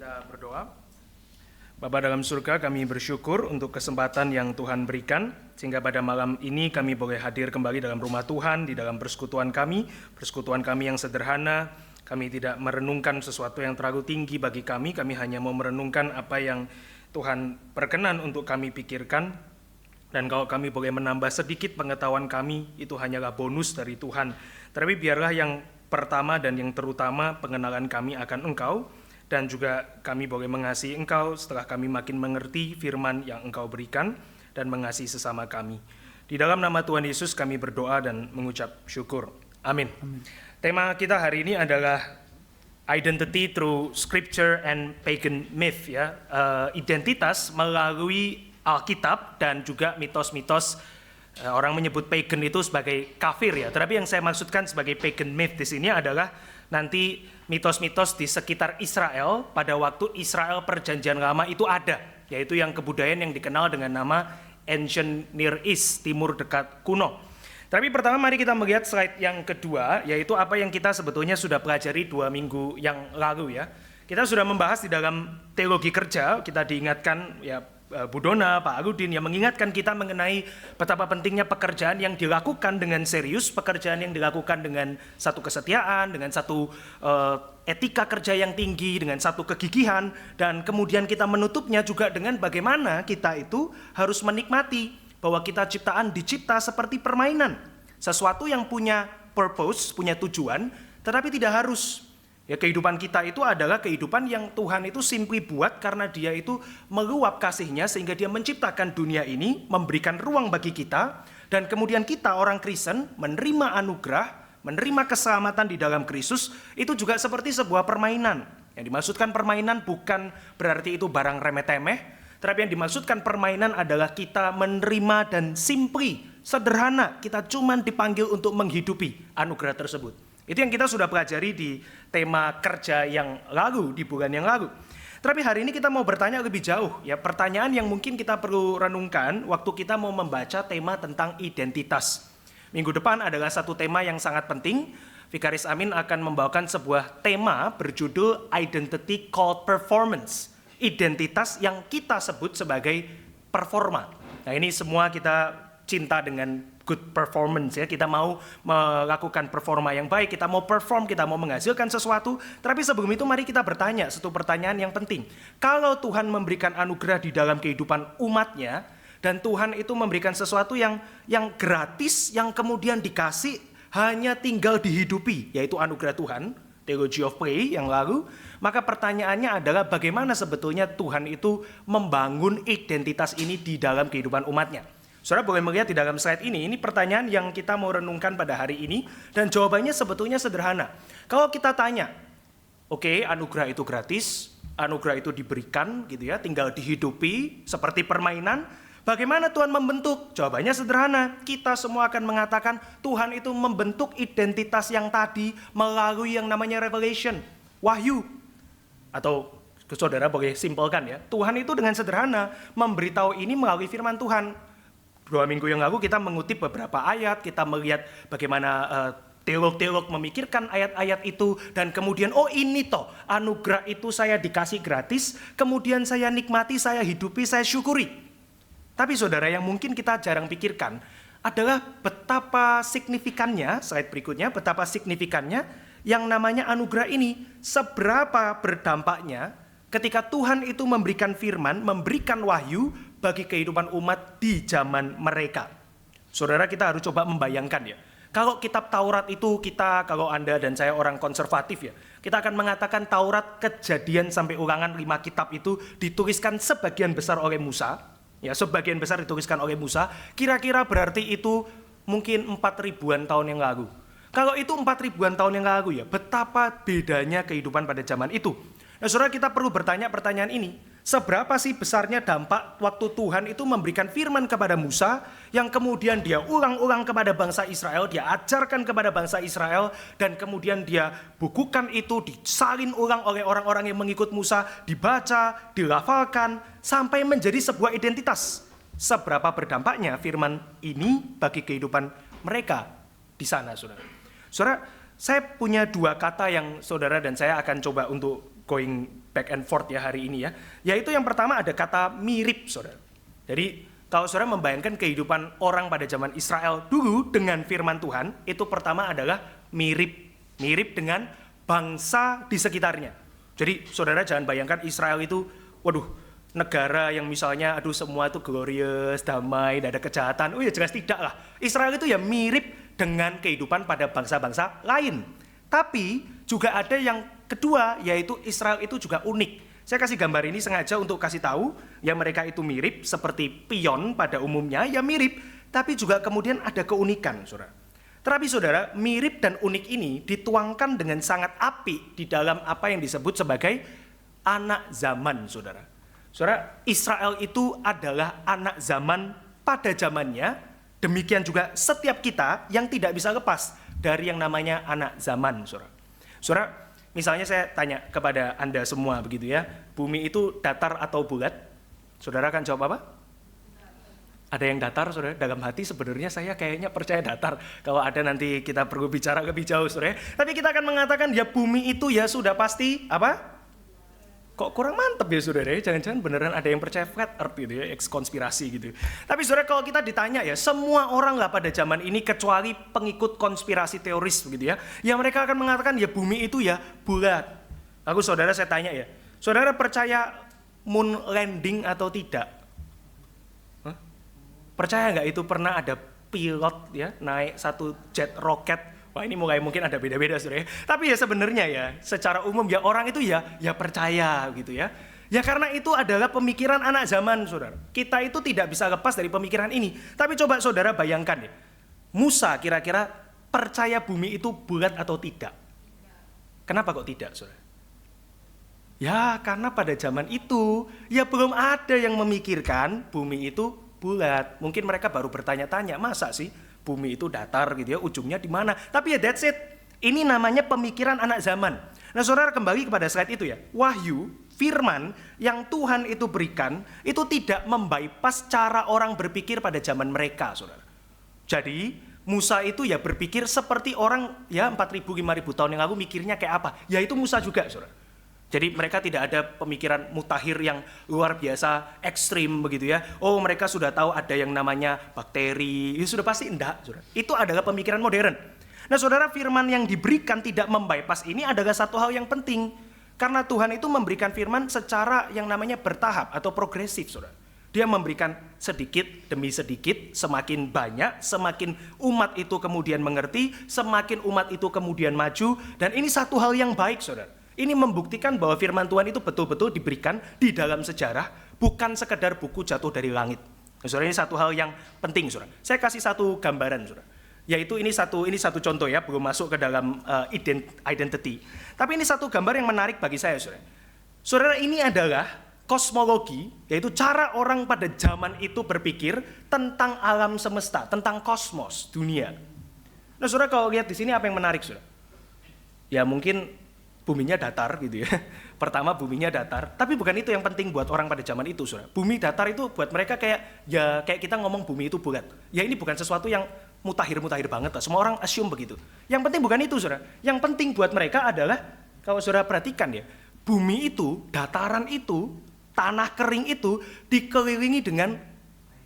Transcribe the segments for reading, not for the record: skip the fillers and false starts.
Kita berdoa. Bapa dalam surga, kami bersyukur untuk kesempatan yang Tuhan berikan, sehingga pada malam ini kami boleh hadir kembali dalam rumah Tuhan, di dalam persekutuan kami yang sederhana. Kami tidak merenungkan sesuatu yang terlalu tinggi bagi kami hanya mau merenungkan apa yang Tuhan berkenan untuk kami pikirkan. Dan kalau kami boleh menambah sedikit pengetahuan kami, itu hanyalah bonus dari Tuhan. Tapi biarlah yang pertama dan yang terutama pengenalan kami akan Engkau, dan juga kami boleh mengasihi Engkau setelah kami makin mengerti firman yang Engkau berikan dan mengasihi sesama kami. Di dalam nama Tuhan Yesus kami berdoa dan mengucap syukur. Amin. Tema kita hari ini adalah Identity through Scripture and Pagan Myth, ya. Identitas melalui Alkitab dan juga mitos-mitos. Orang menyebut pagan itu sebagai kafir, ya. Tetapi yang saya maksudkan sebagai pagan myth di sini adalah nanti mitos-mitos di sekitar Israel pada waktu Israel Perjanjian Lama itu ada, yaitu yang kebudayaan yang dikenal dengan nama Ancient Near East, Timur Dekat Kuno. Tapi pertama mari kita melihat slide yang kedua, yaitu apa yang kita sebetulnya sudah pelajari 2 minggu yang lalu, ya. Kita sudah membahas di dalam teologi kerja, kita diingatkan, ya, Bu Dona, Pak Agudin yang mengingatkan kita mengenai betapa pentingnya pekerjaan yang dilakukan dengan serius, pekerjaan yang dilakukan dengan satu kesetiaan, dengan satu etika kerja yang tinggi, dengan satu kegigihan, dan kemudian kita menutupnya juga dengan bagaimana kita itu harus menikmati bahwa kita ciptaan dicipta seperti permainan, sesuatu yang punya purpose, punya tujuan, tetapi tidak harus. Ya, kehidupan kita itu adalah kehidupan yang Tuhan itu simply buat karena Dia itu meluap kasih-Nya sehingga Dia menciptakan dunia ini, memberikan ruang bagi kita, dan kemudian kita orang Kristen menerima anugerah, menerima keselamatan di dalam Kristus, itu juga seperti sebuah permainan. Yang dimaksudkan permainan bukan berarti itu barang remeh-temeh, tetapi yang dimaksudkan permainan adalah kita menerima dan simply, sederhana, kita cuma dipanggil untuk menghidupi anugerah tersebut. Itu yang kita sudah pelajari di tema kerja yang lalu, di bulan yang lalu. Tapi hari ini kita mau bertanya lebih jauh, ya, pertanyaan yang mungkin kita perlu renungkan waktu kita mau membaca tema tentang identitas. Minggu depan adalah satu tema yang sangat penting. Vikaris Amin akan membawakan sebuah tema berjudul Identity Called Performance. Identitas yang kita sebut sebagai performa. Nah, ini semua kita cinta dengan good performance, ya. Kita mau melakukan performa yang baik, kita mau perform, kita mau menghasilkan sesuatu. Tapi sebelum itu mari kita bertanya satu pertanyaan yang penting. Kalau Tuhan memberikan anugerah di dalam kehidupan umatnya, dan Tuhan itu memberikan sesuatu yang gratis, yang kemudian dikasih, hanya tinggal dihidupi, yaitu anugerah Tuhan, Theology of Play yang lalu, maka pertanyaannya adalah bagaimana sebetulnya Tuhan itu membangun identitas ini di dalam kehidupan umatnya. Saudara boleh melihat di dalam slide ini pertanyaan yang kita mau renungkan pada hari ini, dan jawabannya sebetulnya sederhana. Kalau kita tanya, oke, anugerah itu gratis, anugerah itu diberikan, gitu ya, tinggal dihidupi seperti permainan, bagaimana Tuhan membentuk? Jawabannya sederhana, kita semua akan mengatakan Tuhan itu membentuk identitas yang tadi melalui yang namanya revelation, wahyu. Atau saudara boleh simpelkan, ya, Tuhan itu dengan sederhana memberitahu ini melalui firman Tuhan. 2 minggu yang lalu kita mengutip beberapa ayat, kita melihat bagaimana teolog-teolog memikirkan ayat-ayat itu, dan kemudian ini toh anugerah itu saya dikasih gratis, kemudian saya nikmati, saya hidupi, saya syukuri. Tapi saudara, yang mungkin kita jarang pikirkan adalah betapa signifikannya, slide berikutnya, betapa signifikannya yang namanya anugerah ini, seberapa berdampaknya ketika Tuhan itu memberikan firman, memberikan wahyu bagi kehidupan umat di zaman mereka. Saudara, kita harus coba membayangkan, ya. Kalau kitab Taurat itu kalau Anda dan saya orang konservatif, ya, kita akan mengatakan Taurat, Kejadian sampai Ulangan 5 kitab itu dituliskan sebagian besar oleh Musa. Ya, sebagian besar dituliskan oleh Musa. Kira-kira berarti itu mungkin 4.000-an tahun yang lalu. Kalau itu 4.000-an tahun yang lalu, ya, betapa bedanya kehidupan pada zaman itu. Nah, saudara, kita perlu bertanya pertanyaan ini. Seberapa sih besarnya dampak waktu Tuhan itu memberikan firman kepada Musa, yang kemudian dia ulang-ulang kepada bangsa Israel, dia ajarkan kepada bangsa Israel, dan kemudian dia bukukan itu, disalin ulang oleh orang-orang yang mengikut Musa, dibaca, dilafalkan, sampai menjadi sebuah identitas. Seberapa berdampaknya firman ini bagi kehidupan mereka di sana, saudara. Saudara, saya punya 2 kata yang saudara dan saya akan coba untuk going back and forth ya hari ini ya. Yaitu yang pertama ada kata mirip, saudara. Jadi kalau saudara membayangkan kehidupan orang pada zaman Israel dulu dengan firman Tuhan, itu pertama adalah mirip dengan bangsa di sekitarnya. Jadi saudara jangan bayangkan Israel itu, waduh, negara yang misalnya aduh semua itu glorious, damai, tidak ada kejahatan. Oh ya jelas tidak lah. Israel itu ya mirip dengan kehidupan pada bangsa-bangsa lain. Tapi juga ada yang kedua, yaitu Israel itu juga unik. Saya kasih gambar ini sengaja untuk kasih tahu, ya mereka itu mirip seperti pion pada umumnya, ya mirip, tapi juga kemudian ada keunikan, saudara. Tetapi saudara, mirip dan unik ini dituangkan dengan sangat apik di dalam apa yang disebut sebagai anak zaman, saudara. Saudara, Israel itu adalah anak zaman pada zamannya, demikian juga setiap kita yang tidak bisa lepas dari yang namanya anak zaman, saudara. Saudara, misalnya saya tanya kepada Anda semua begitu ya, bumi itu datar atau bulat? Saudara akan jawab apa? Ada yang datar, saudara. Dalam hati sebenarnya saya kayaknya percaya datar. Kalau ada nanti kita perlu bicara lebih jauh, saudara. Tapi kita akan mengatakan ya bumi itu ya sudah pasti apa? Kok kurang mantep ya saudara, jangan-jangan beneran ada yang percaya flat earth gitu ya, konspirasi gitu. Tapi saudara kalau kita ditanya ya, semua orang lah pada zaman ini kecuali pengikut konspirasi teoris begitu ya, yang mereka akan mengatakan ya bumi itu ya bulat. Aku saudara saya tanya ya, saudara percaya moon landing atau tidak? Hah? Percaya nggak itu pernah ada pilot ya naik satu jet roket? Wah ini mulai mungkin ada beda-beda saudara ya. Tapi ya sebenarnya ya secara umum ya orang itu ya percaya gitu ya. Ya karena itu adalah pemikiran anak zaman saudara. Kita itu tidak bisa lepas dari pemikiran ini. Tapi coba saudara bayangkan ya. Musa kira-kira percaya bumi itu bulat atau tidak? Kenapa kok tidak saudara? Ya karena pada zaman itu ya belum ada yang memikirkan bumi itu bulat. Mungkin mereka baru bertanya-tanya, masa sih bumi itu datar gitu ya, ujungnya di mana? Tapi ya that's it. Ini namanya pemikiran anak zaman. Nah, saudara kembali kepada slide itu ya. Wahyu, firman yang Tuhan itu berikan itu tidak membypass cara orang berpikir pada zaman mereka, saudara. Jadi Musa itu ya berpikir seperti orang ya 4.000 5.000 tahun yang lalu mikirnya kayak apa? Ya itu Musa juga, saudara. Jadi mereka tidak ada pemikiran mutakhir yang luar biasa ekstrim begitu ya. Oh mereka sudah tahu ada yang namanya bakteri. Ya sudah pasti enggak, saudara. Itu adalah pemikiran modern. Nah saudara, firman yang diberikan tidak membypass ini adalah satu hal yang penting. Karena Tuhan itu memberikan firman secara yang namanya bertahap atau progresif, saudara. Dia memberikan sedikit demi sedikit, semakin banyak, semakin umat itu kemudian mengerti, semakin umat itu kemudian maju. Dan ini satu hal yang baik, saudara. Ini membuktikan bahwa firman Tuhan itu betul-betul diberikan di dalam sejarah, bukan sekedar buku jatuh dari langit. Saudara, ini satu hal yang penting, saudara. Saya kasih satu gambaran, saudara. Yaitu ini satu contoh ya, belum masuk ke dalam identity. Tapi ini satu gambar yang menarik bagi saya, saudara. Saudara, ini adalah kosmologi, yaitu cara orang pada zaman itu berpikir tentang alam semesta, tentang kosmos, dunia. Nah, saudara kalau lihat di sini apa yang menarik, saudara? Ya mungkin buminya datar gitu ya. Pertama buminya datar, tapi bukan itu yang penting buat orang pada zaman itu, saudara. Bumi datar itu buat mereka kayak kita ngomong bumi itu bulat. Ya ini bukan sesuatu yang mutakhir banget lah. Semua orang assume begitu. Yang penting bukan itu, saudara. Yang penting buat mereka adalah kalau saudara perhatikan ya, bumi itu, dataran itu, tanah kering itu dikelilingi dengan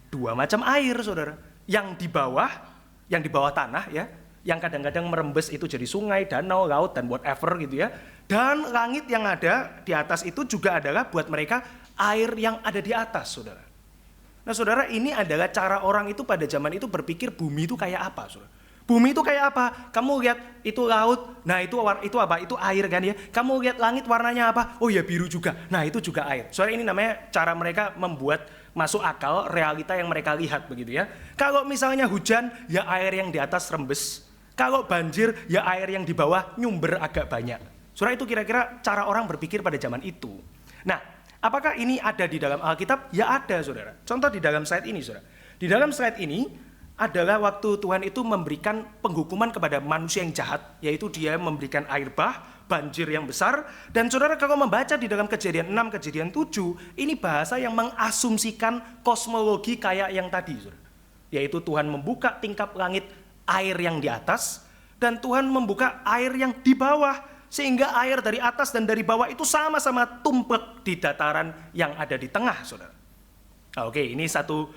dua macam air, saudara. Yang di bawah tanah ya, yang kadang-kadang merembes itu jadi sungai, danau, laut, dan whatever gitu ya. Dan langit yang ada di atas itu juga adalah buat mereka air yang ada di atas, saudara. Nah saudara, ini adalah cara orang itu pada zaman itu berpikir bumi itu kayak apa, saudara. Bumi itu kayak apa? Kamu lihat itu laut, nah itu apa? Itu air kan ya. Kamu lihat langit warnanya apa? Oh ya biru juga, nah itu juga air. Saudara, ini namanya cara mereka membuat masuk akal realita yang mereka lihat begitu ya. Kalau misalnya hujan, ya air yang di atas rembes. Kalau banjir, ya air yang di bawah nyumber agak banyak. Saudara, itu kira-kira cara orang berpikir pada zaman itu. Nah, apakah ini ada di dalam Alkitab? Ya ada, saudara. Contoh di dalam slide ini, saudara. Di dalam slide ini adalah waktu Tuhan itu memberikan penghukuman kepada manusia yang jahat, yaitu dia memberikan air bah, banjir yang besar. Dan saudara kalau membaca di dalam Kejadian 6, Kejadian 7, ini bahasa yang mengasumsikan kosmologi kayak yang tadi, saudara. Yaitu Tuhan membuka tingkap langit air yang di atas, dan Tuhan membuka air yang di bawah, sehingga air dari atas dan dari bawah itu sama-sama tumpek di dataran yang ada di tengah, saudara. Oke, ini satu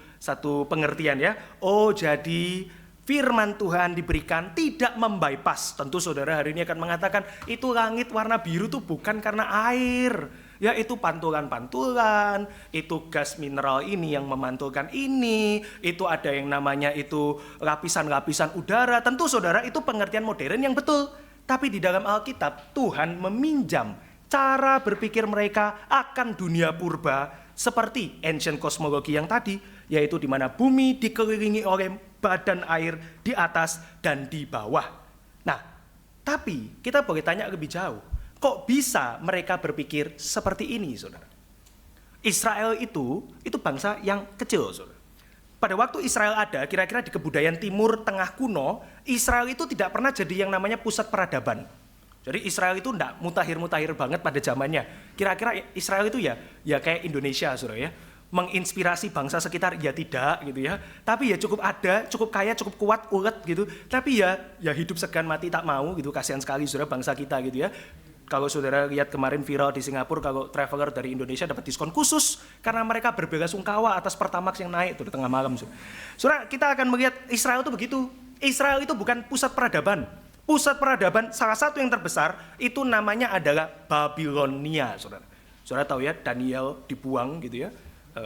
pengertian ya. Oh, jadi firman Tuhan diberikan tidak membypass. Tentu saudara hari ini akan mengatakan itu langit warna biru tuh bukan karena air. Ya itu pantulan-pantulan, itu gas mineral ini yang memantulkan ini, itu ada yang namanya itu lapisan-lapisan udara. Tentu saudara itu pengertian modern yang betul. Tapi di dalam Alkitab Tuhan meminjam cara berpikir mereka akan dunia purba seperti ancient cosmology yang tadi, yaitu di mana bumi dikelilingi oleh badan air di atas dan di bawah. Nah, tapi kita boleh tanya lebih jauh. Kok bisa mereka berpikir seperti ini, saudara? Israel itu bangsa yang kecil, saudara. Pada waktu Israel ada, kira-kira di kebudayaan timur tengah kuno, Israel itu tidak pernah jadi yang namanya pusat peradaban. Jadi Israel itu enggak mutakhir-mutakhir banget pada zamannya. Kira-kira Israel itu ya kayak Indonesia, saudara ya. Menginspirasi bangsa sekitar ya tidak gitu ya. Tapi ya cukup ada, cukup kaya, cukup kuat, ulet gitu. Tapi ya hidup segan mati tak mau gitu. Kasihan sekali saudara bangsa kita gitu ya. Kalau saudara lihat kemarin viral di Singapura, kalau traveler dari Indonesia dapat diskon khusus karena mereka berbelasungkawa atas Pertamax yang naik tuh di tengah malam. Saudara, kita akan melihat Israel itu begitu. Israel itu bukan pusat peradaban. Pusat peradaban salah satu yang terbesar itu namanya adalah Babilonia, saudara. Saudara tahu ya, Daniel dibuang gitu ya.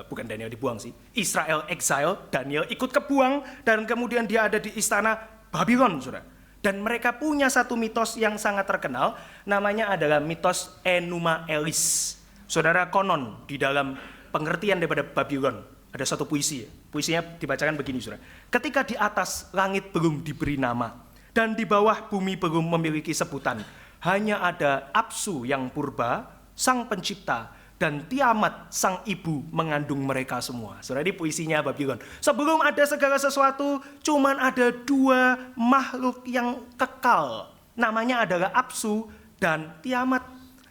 Bukan Daniel dibuang sih. Israel exile, Daniel ikut kebuang dan kemudian dia ada di istana Babylon, saudara. Dan mereka punya satu mitos yang sangat terkenal, namanya adalah mitos Enuma Elis. Saudara, konon di dalam pengertian daripada Babylon, ada satu puisi ya. Puisinya dibacakan begini, saudara. Ketika di atas langit belum diberi nama, dan di bawah bumi belum memiliki sebutan, hanya ada Apsu yang purba, sang pencipta, dan Tiamat sang ibu mengandung mereka semua. Saudara, ini puisinya Babylon. Sebelum ada segala sesuatu, cuman ada dua makhluk yang kekal. Namanya adalah Apsu dan Tiamat.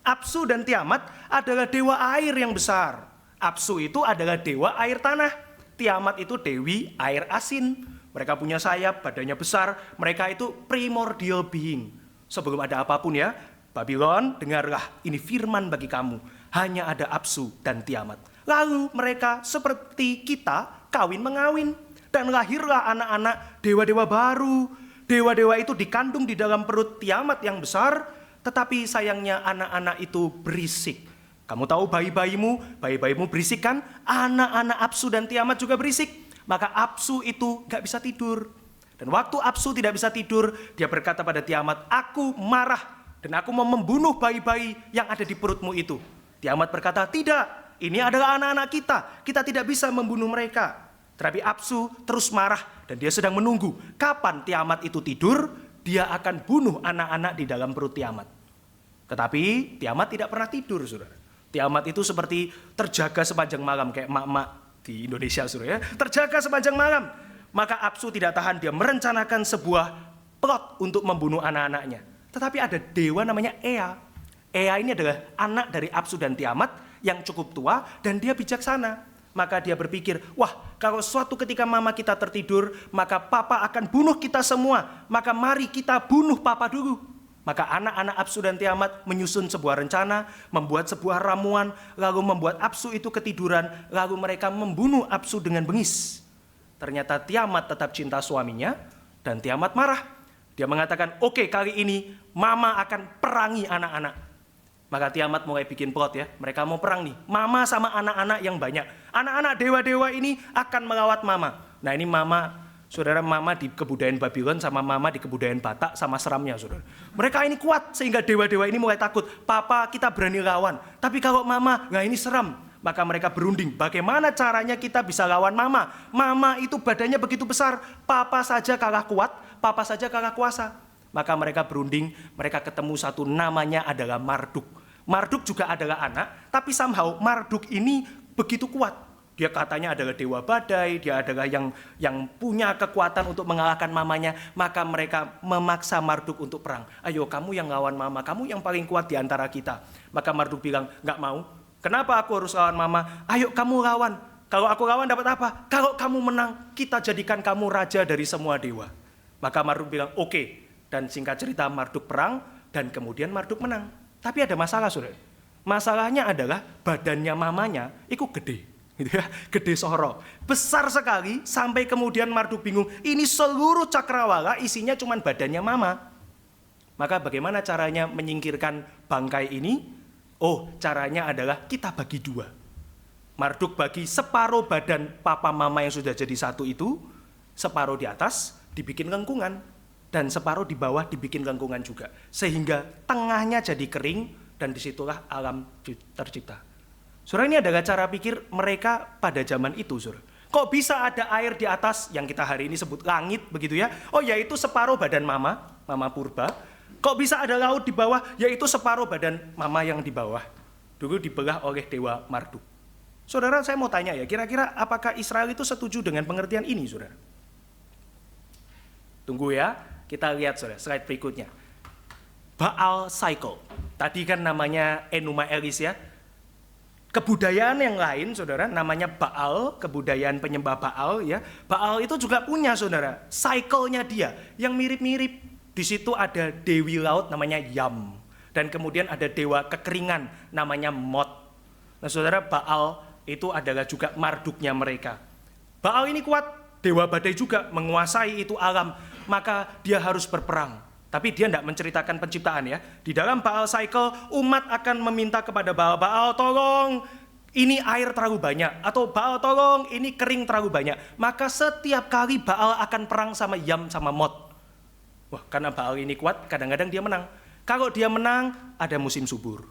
Apsu dan Tiamat adalah dewa air yang besar. Apsu itu adalah dewa air tanah. Tiamat itu dewi air asin. Mereka punya sayap, badannya besar. Mereka itu primordial being. Sebelum ada apapun ya, Babylon, dengarlah, ini firman bagi kamu. Hanya ada Apsu dan Tiamat. Lalu mereka seperti kita kawin mengawin. Dan lahirlah anak-anak dewa-dewa baru. Dewa-dewa itu dikandung di dalam perut Tiamat yang besar. Tetapi sayangnya anak-anak itu berisik. Kamu tahu bayi-bayimu berisik kan? Anak-anak Apsu dan Tiamat juga berisik. Maka Apsu itu gak bisa tidur. Dan waktu Apsu tidak bisa tidur, dia berkata pada Tiamat, aku marah dan aku mau membunuh bayi-bayi yang ada di perutmu itu. Tiamat berkata, tidak, ini adalah anak-anak kita. Kita tidak bisa membunuh mereka. Tetapi Apsu terus marah dan dia sedang menunggu. Kapan Tiamat itu tidur, dia akan bunuh anak-anak di dalam perut Tiamat. Tetapi Tiamat tidak pernah tidur, saudara. Tiamat itu seperti terjaga sepanjang malam, kayak mak-mak di Indonesia, saudara ya. Terjaga sepanjang malam. Maka Apsu tidak tahan, dia merencanakan sebuah plot untuk membunuh anak-anaknya. Tetapi ada dewa namanya Ea. Ea ini adalah anak dari Apsu dan Tiamat yang cukup tua dan dia bijaksana. Maka dia berpikir, wah kalau suatu ketika mama kita tertidur, maka papa akan bunuh kita semua. Maka mari kita bunuh papa dulu. Maka anak-anak Apsu dan Tiamat menyusun sebuah rencana, membuat sebuah ramuan, lalu membuat Apsu itu ketiduran, lalu mereka membunuh Apsu dengan bengis. Ternyata Tiamat tetap cinta suaminya dan Tiamat marah. Dia mengatakan, oke, kali ini mama akan perangi anak-anak. Maka Tiamat mulai bikin plot ya. Mereka mau perang nih. Mama sama anak-anak yang banyak. Anak-anak dewa-dewa ini akan melawat mama. Nah ini mama, saudara, mama di kebudayaan Babylon sama mama di kebudayaan Batak sama seramnya, saudara. Mereka ini kuat sehingga dewa-dewa ini mulai takut. Papa, kita berani lawan. Tapi kalau mama, nah ini seram. Maka mereka berunding. Bagaimana caranya kita bisa lawan mama? Mama itu badannya begitu besar. Papa saja kalah kuat. Papa saja kalah kuasa. Maka mereka berunding. Mereka ketemu satu, namanya adalah Marduk. Marduk juga adalah anak, tapi somehow Marduk ini begitu kuat. Dia katanya adalah dewa badai, dia adalah yang punya kekuatan untuk mengalahkan mamanya. Maka mereka memaksa Marduk untuk perang. Ayo kamu yang lawan mama, kamu yang paling kuat di antara kita. Maka Marduk bilang, nggak mau. Kenapa aku harus lawan mama? Ayo kamu lawan. Kalau aku lawan dapat apa? Kalau kamu menang, kita jadikan kamu raja dari semua dewa. Maka Marduk bilang, oke. Dan singkat cerita Marduk perang. dan kemudian Marduk menang. Tapi ada masalah, saudara. Masalahnya adalah badannya mamanya itu gede, gitu ya, gede soro, besar sekali sampai kemudian Marduk bingung. Ini seluruh cakrawala isinya cuma badannya mama. Maka bagaimana caranya menyingkirkan bangkai ini? Oh, caranya adalah kita bagi dua. Marduk bagi separuh badan papa mama yang sudah jadi satu itu, separuh di atas dibikin lengkungan, dan separuh di bawah dibikin lengkungan juga. Sehingga tengahnya jadi kering, dan disitulah alam tercipta. Saudara, ini adalah cara pikir mereka pada zaman itu, saudara. Kok bisa ada air di atas yang kita hari ini sebut langit, begitu ya? Oh, yaitu separuh badan mama purba. Kok bisa ada laut di bawah? Yaitu separuh badan mama yang di bawah. Dulu dibelah oleh Dewa Marduk. Saudara, saya mau tanya ya, kira-kira apakah Israel itu setuju dengan pengertian ini, saudara? Tunggu ya, kita lihat, saudara, slide berikutnya. Baal cycle. Tadi kan namanya Enuma Elis ya. Kebudayaan yang lain, saudara, namanya Baal, kebudayaan penyembah Baal ya. Baal itu juga punya, saudara, cycle-nya dia yang mirip-mirip. Di situ ada dewi laut namanya Yam, dan kemudian ada dewa kekeringan namanya Mot. Nah, saudara, Baal itu adalah juga Marduknya mereka. Baal ini kuat, dewa badai juga, menguasai itu alam, maka dia harus berperang. Tapi dia tidak menceritakan penciptaan ya. Di dalam Baal cycle, umat akan meminta kepada Baal, Baal tolong, ini air terlalu banyak, atau Baal tolong, ini kering terlalu banyak. Maka setiap kali Baal akan perang sama Yam sama Mot. Wah, karena Baal ini kuat, kadang-kadang dia menang. Kalau dia menang, ada musim subur.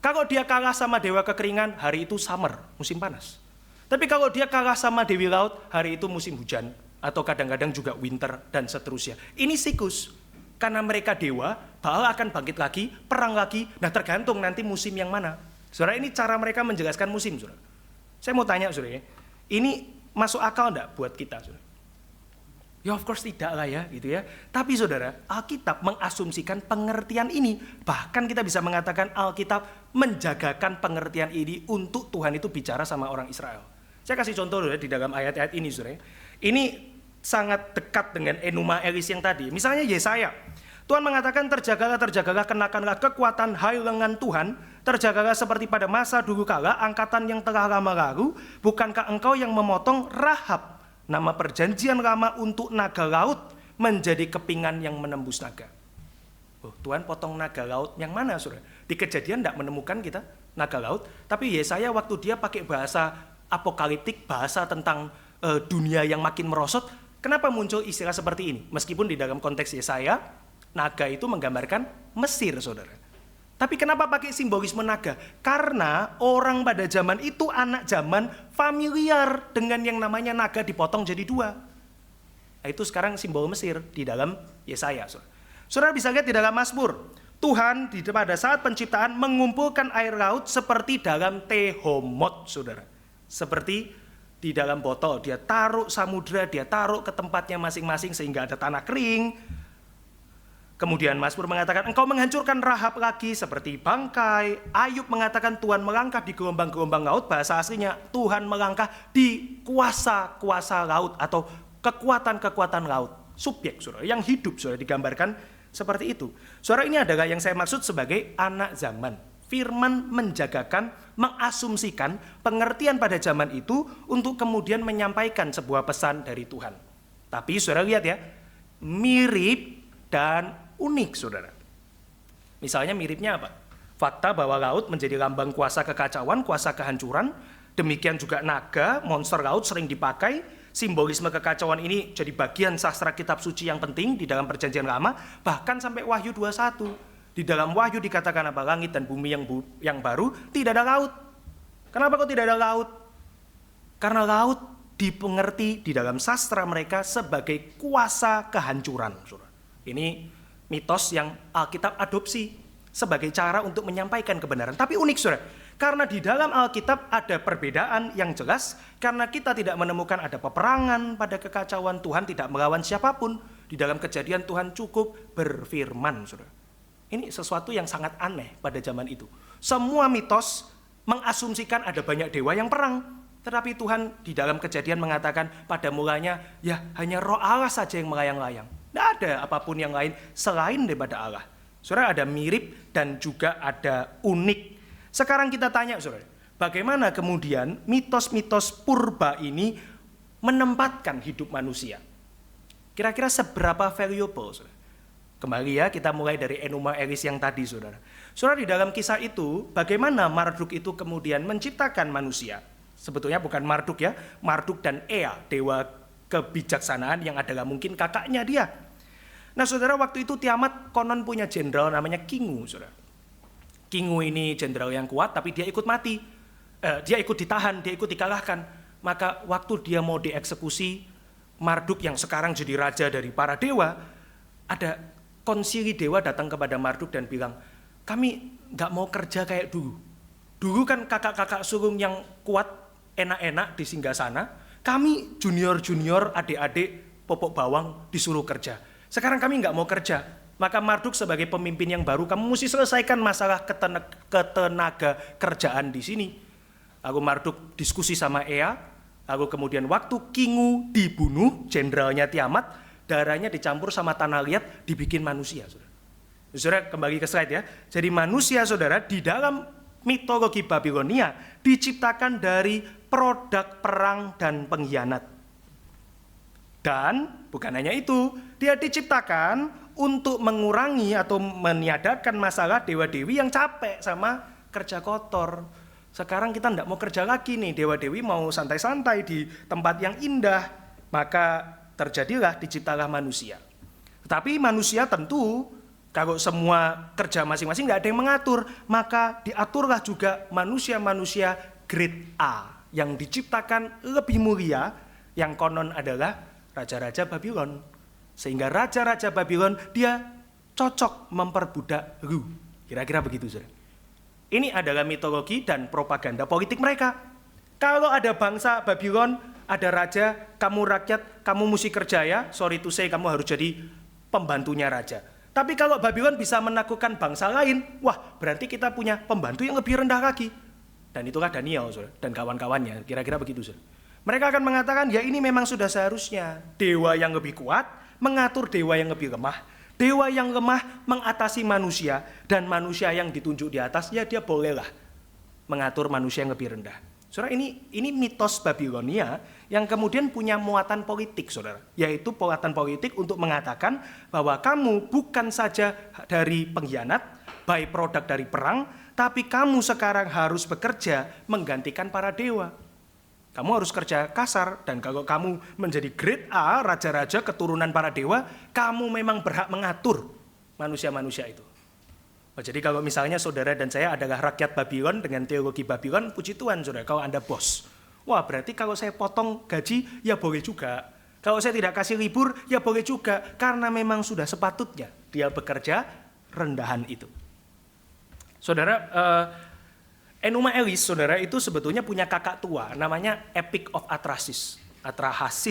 Kalau dia kalah sama dewa kekeringan, hari itu summer, musim panas. Tapi kalau dia kalah sama dewi laut, hari itu musim hujan, atau kadang-kadang juga winter, dan seterusnya. Ini siklus. Karena mereka dewa, Baal akan bangkit lagi, perang lagi. Nah, tergantung nanti musim yang mana. Saudara, ini cara mereka menjelaskan musim, saudara. Saya mau tanya, saudara, ini masuk akal enggak buat kita, saudara? Ya, of course tidak lah ya, gitu ya. Tapi saudara, Alkitab mengasumsikan pengertian ini. Bahkan kita bisa mengatakan Alkitab menjagakan pengertian ini untuk Tuhan itu bicara sama orang Israel. Saya kasih contoh saudara, di dalam ayat-ayat ini, saudara. Ini sangat dekat dengan Enuma Elis yang tadi. Misalnya Yesaya. Tuhan mengatakan, terjagalah, kenakanlah kekuatan hai lengan Tuhan. Terjagalah seperti pada masa dulu kala, angkatan yang telah lama lalu. Bukankah engkau yang memotong Rahab, nama perjanjian lama untuk naga laut, menjadi kepingan yang menembus naga. Oh, Tuhan potong naga laut yang mana, saudara? Di Kejadian tidak menemukan kita naga laut, tapi Yesaya waktu dia pakai bahasa apokaliptik, bahasa tentang dunia yang makin merosot, kenapa muncul istilah seperti ini? Meskipun di dalam konteks Yesaya, naga itu menggambarkan Mesir, saudara. Tapi kenapa pakai simbolisme naga? Karena orang pada zaman itu, anak zaman familiar dengan yang namanya naga dipotong jadi dua. Nah, itu sekarang simbol Mesir di dalam Yesaya. Saudara bisa lihat di dalam Mazmur, Tuhan pada saat penciptaan mengumpulkan air laut seperti dalam Tehomot, saudara. Seperti di dalam botol, dia taruh samudra, dia taruh ke tempatnya masing-masing sehingga ada tanah kering. Kemudian Mazmur mengatakan, engkau menghancurkan Rahab lagi seperti bangkai. Ayub mengatakan Tuhan melangkah di gelombang-gelombang laut. Bahasa aslinya Tuhan melangkah di kuasa-kuasa laut atau kekuatan-kekuatan laut. Subjek, saudara, yang hidup, saudara, digambarkan seperti itu. Saudara, ini adalah yang saya maksud sebagai anak zaman. Firman menjagakan, mengasumsikan pengertian pada zaman itu untuk kemudian menyampaikan sebuah pesan dari Tuhan. Tapi saudara lihat ya, mirip dan unik, saudara. Misalnya miripnya apa? Fakta bahwa laut menjadi lambang kuasa kekacauan, kuasa kehancuran. Demikian juga naga, monster laut sering dipakai. Simbolisme kekacauan ini jadi bagian sastra kitab suci yang penting di dalam perjanjian lama. Bahkan sampai Wahyu 21. Di dalam Wahyu dikatakan apa? Langit dan bumi yang baru tidak ada laut. Kenapa kok tidak ada laut? Karena laut dipengerti di dalam sastra mereka sebagai kuasa kehancuran, saudara. Ini mitos yang Alkitab adopsi sebagai cara untuk menyampaikan kebenaran. Tapi unik, saudara, karena di dalam Alkitab ada perbedaan yang jelas, karena kita tidak menemukan ada peperangan pada kekacauan, Tuhan tidak melawan siapapun. Di dalam Kejadian Tuhan cukup berfirman, saudara. Ini sesuatu yang sangat aneh pada zaman itu. Semua mitos mengasumsikan ada banyak dewa yang perang, tetapi Tuhan di dalam Kejadian mengatakan pada mulanya ya hanya Roh Allah saja yang melayang-layang. Tidak ada apapun yang lain selain daripada Allah. Saudara, ada mirip dan juga ada unik. Sekarang kita tanya, saudara, bagaimana kemudian mitos-mitos purba ini menempatkan hidup manusia? Kira-kira seberapa valuable, saudara? Kembali ya, kita mulai dari Enuma Elis yang tadi, saudara. Saudara, di dalam kisah itu, bagaimana Marduk itu kemudian menciptakan manusia? Sebetulnya bukan Marduk ya, Marduk dan Ea, dewa kebijaksanaan yang adalah mungkin kakaknya dia. Nah, saudara, waktu itu Tiamat konon punya jenderal namanya Kingu, saudara. Kingu ini jenderal yang kuat, tapi dia ikut mati. Dia ikut ditahan, dia ikut dikalahkan. Maka waktu dia mau dieksekusi, Marduk yang sekarang jadi raja dari para dewa, ada konsili dewa datang kepada Marduk dan bilang, kami nggak mau kerja kayak dulu. Dulu kan kakak-kakak sulung yang kuat, enak-enak di singgasana, kami junior-junior, adik-adik, popok bawang disuruh kerja. Sekarang kami nggak mau kerja. Maka Marduk sebagai pemimpin yang baru, kamu mesti selesaikan masalah ketenaga kerjaan di sini. Lalu Marduk diskusi sama Ea, lalu kemudian waktu Kingu dibunuh, jenderalnya Tiamat, darahnya dicampur sama tanah liat, dibikin manusia, saudara. Saudara, kembali ke slide ya. Jadi manusia, saudara, di dalam mitologi Babilonia diciptakan dari produk perang dan pengkhianat. Dan bukan hanya itu, dia diciptakan untuk mengurangi atau meniadakan masalah dewa-dewi yang capek sama kerja kotor. Sekarang kita tidak mau kerja lagi nih, dewa-dewi mau santai-santai di tempat yang indah. Maka terjadilah, diciptalah manusia. Tetapi manusia tentu, kalau semua kerja masing-masing nggak ada yang mengatur, maka diaturlah juga manusia-manusia grade A yang diciptakan lebih mulia, yang konon adalah raja-raja Babylon. Sehingga raja-raja Babylon dia cocok memperbudak Ru. Kira-kira begitu, saudara. Ini adalah mitologi dan propaganda politik mereka. Kalau ada bangsa Babylon, ada raja, kamu rakyat, kamu mesti kerja ya, sorry to say, kamu harus jadi pembantunya raja. Tapi kalau Babylon bisa menaklukkan bangsa lain, wah berarti kita punya pembantu yang lebih rendah lagi. Dan itulah Daniel, saudara, dan kawan-kawannya, kira-kira begitu, saudara. Mereka akan mengatakan, ya ini memang sudah seharusnya. Dewa yang lebih kuat mengatur dewa yang lebih lemah. Dewa yang lemah mengatasi manusia, dan manusia yang ditunjuk di atas, ya dia bolehlah mengatur manusia yang lebih rendah. Saudara, ini mitos Babilonia yang kemudian punya muatan politik, saudara. Yaitu muatan politik untuk mengatakan bahwa kamu bukan saja dari pengkhianat, by product dari perang, tapi kamu sekarang harus bekerja menggantikan para dewa. Kamu harus kerja kasar, dan kalau kamu menjadi grade A, raja-raja keturunan para dewa, kamu memang berhak mengatur manusia-manusia itu. Jadi kalau misalnya saudara dan saya adalah rakyat Babylon dengan teologi Babylon, puji Tuhan saudara, kalau Anda bos. Wah berarti kalau saya potong gaji, ya boleh juga. Kalau saya tidak kasih libur, ya boleh juga. Karena memang sudah sepatutnya dia bekerja rendahan itu. Saudara, Enuma Elis, saudara, itu sebetulnya punya kakak tua, namanya Epic of Atrahasis.